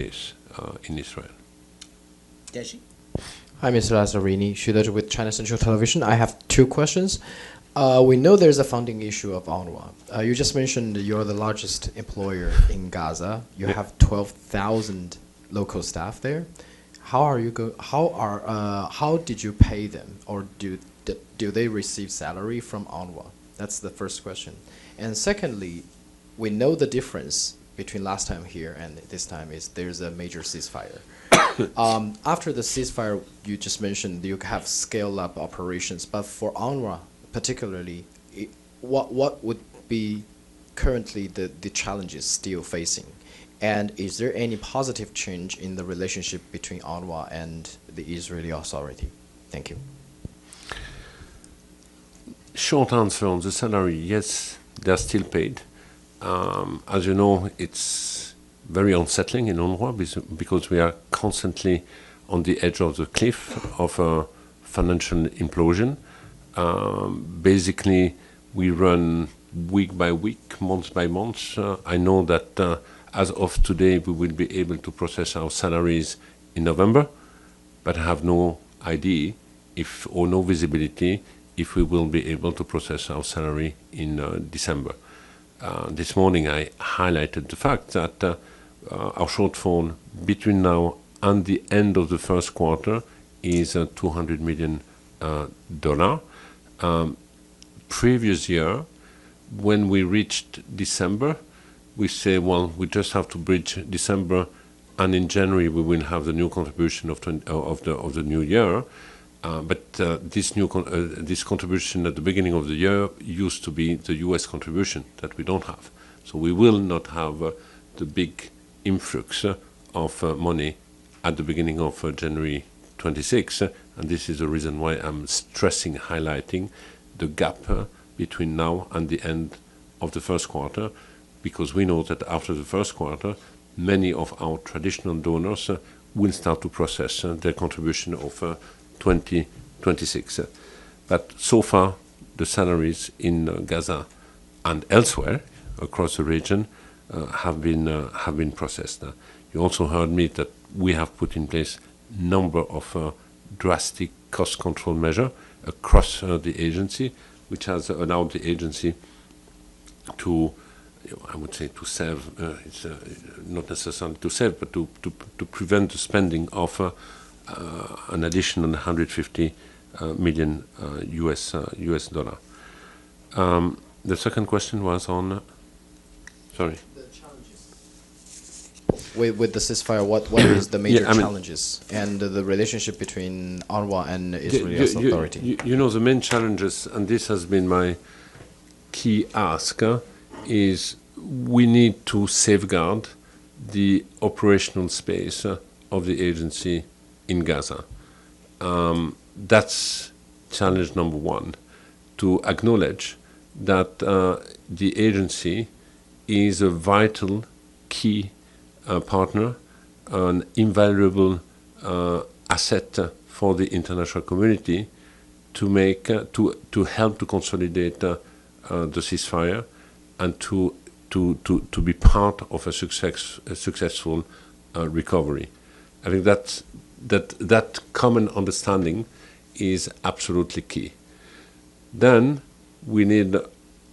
in Israel. Deji? Hi, Mr. Lazzarini, shooter with China Central Television. I have two questions. We know there's a funding issue of UNRWA. You just mentioned you're the largest employer in Gaza. You have 12,000 local staff there. How did you pay them, or do they receive salary from UNRWA? That's the first question. And secondly, we know the difference between last time here and this time is there's a major ceasefire. After the ceasefire, you just mentioned you have scaled up operations, but for UNRWA particularly, what would be currently the challenges still facing? And is there any positive change in the relationship between UNRWA and the Israeli Authority? Thank you. Short answer on the salary, yes, they're still paid. As you know, it's very unsettling in UNRWA because we are constantly on the edge of the cliff of a financial implosion. Basically, we run week by week, month by month. I know that as of today, we will be able to process our salaries in November, but I have no idea or no visibility if we will be able to process our salary in December. This morning, I highlighted the fact that our shortfall between now and the end of the first quarter is $200 million. Previous year, when we reached December, we say, well, we just have to bridge December, and in January we will have the new contribution of the new year. But this contribution at the beginning of the year used to be the U.S. contribution that we don't have. So we will not have the big influx of money at the beginning of January 26, and this is the reason why I'm stressing, highlighting the gap between now and the end of the first quarter, because we know that after the first quarter, many of our traditional donors will start to process their contribution of 2026. But so far, the salaries in Gaza and elsewhere across the region have been processed. You also heard me that we have put in place a number of drastic cost control measures across the agency, which has allowed the agency to, I would say, to save. It's not necessarily to save, but to prevent the spending of an additional 150 million US dollar. The second question was on. Sorry. The challenges with the ceasefire. What is the major challenges and the relationship between UNRWA and Israeli Authority? You know, the main challenges, and this has been my key ask, is we need to safeguard the operational space of the agency in Gaza. That's challenge number one, to acknowledge that the agency is a vital, key partner, an invaluable asset for the international community to help to consolidate the ceasefire and to be part of a successful recovery. I think that common understanding is absolutely key. Then we need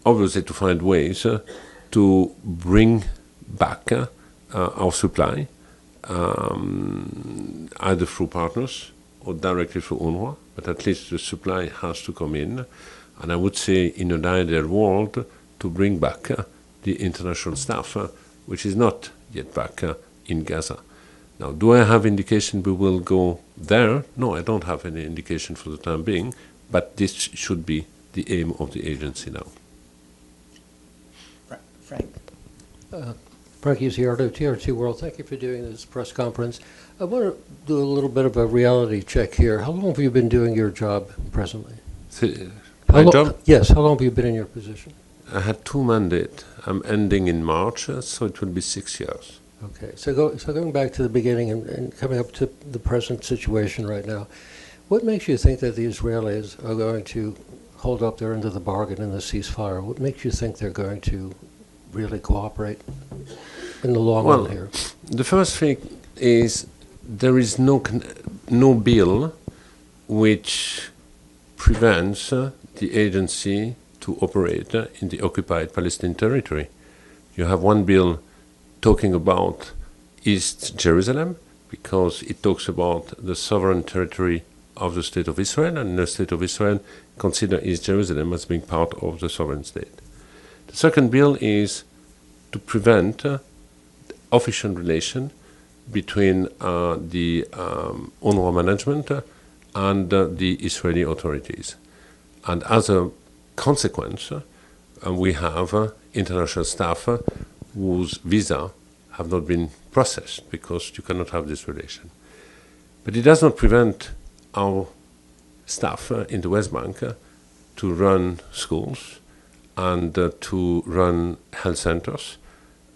obviously to find ways to bring back our supply, either through partners or directly through UNRWA, but at least the supply has to come in. And I would say in an ideal world to bring back the international staff, which is not yet back in Gaza. Now, do I have indication we will go there? No, I don't have any indication for the time being, but this should be the aim of the agency now. Frank. Frank Uziardo, TRT World. Thank you for doing this press conference. I want to do a little bit of a reality check here. How long have you been doing your job presently? My job? Yes. How long have you been in your position? I had 2 mandates. I'm ending in March, so it will be 6 years. Okay. So going back to the beginning and coming up to the present situation right now, what makes you think that the Israelis are going to hold up their end of the bargain in the ceasefire? What makes you think they're going to really cooperate in the long run here? The first thing is there is no bill which prevents the agency to operate in the occupied Palestinian territory. You have one bill talking about East Jerusalem, because it talks about the sovereign territory of the State of Israel, and the State of Israel consider East Jerusalem as being part of the sovereign state. The second bill is to prevent official relation between the UNRWA management and the Israeli authorities. And as a consequence, we have international staff whose visa have not been processed, because you cannot have this relation. But it does not prevent our staff in the West Bank to run schools and to run health centers.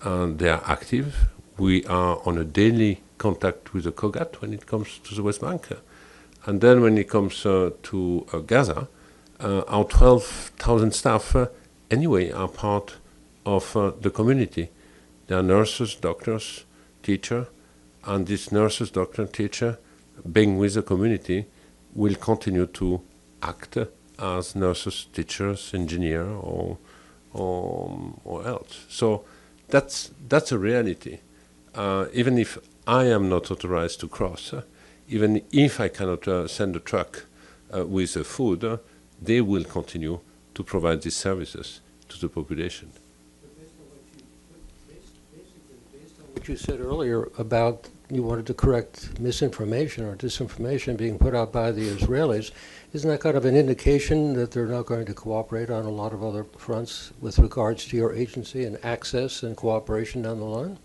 They are active. We are on a daily contact with the COGAT when it comes to the West Bank. And then when it comes to Gaza, our 12,000 staff anyway are part of the community. They are nurses, doctors, teachers, and these nurses, doctors, teachers, being with the community, will continue to act as nurses, teachers, engineers, or else. So that's a reality. Even if I am not authorized to cross, even if I cannot send a truck with food, they will continue to provide these services to the population. What you said earlier about you wanted to correct misinformation or disinformation being put out by the Israelis, isn't that kind of an indication that they're not going to cooperate on a lot of other fronts with regards to your agency and access and cooperation down the line?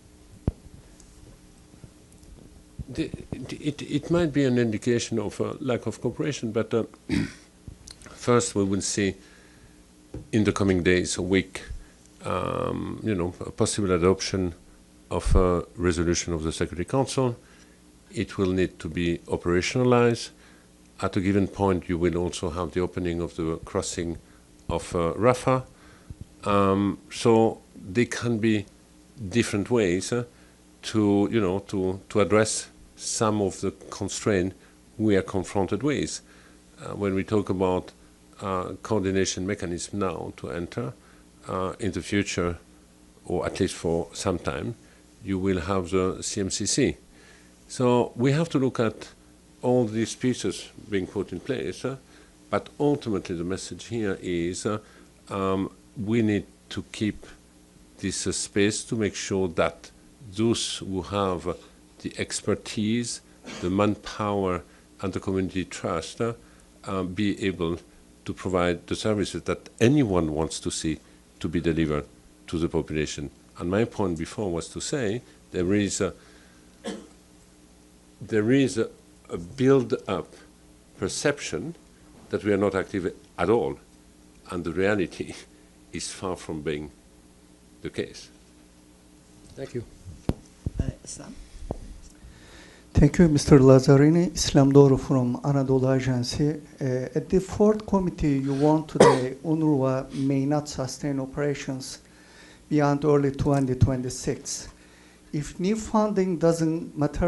It might be an indication of a lack of cooperation, but first we will see in the coming days, a week, a possible adoption of a resolution of the Security Council. It will need to be operationalized. At a given point, you will also have the opening of the crossing of Rafah. So there can be different ways to address some of the constraints we are confronted with. When we talk about coordination mechanism now to enter, in the future, or at least for some time, you will have the CMCC. So we have to look at all these pieces being put in place, but ultimately the message here is we need to keep this space to make sure that those who have the expertise, the manpower, and the community trust be able to provide the services that anyone wants to see to be delivered to the population. And my point before was to say there is a build-up perception that we are not active at all, and the reality is far from being the case. Thank you. Islam? Thank you, Mr. Lazzarini. Islam Doğru from Anadolu Agency. At the fourth committee, you warned today UNRWA may not sustain operations beyond early 2026. If new funding doesn't materialize,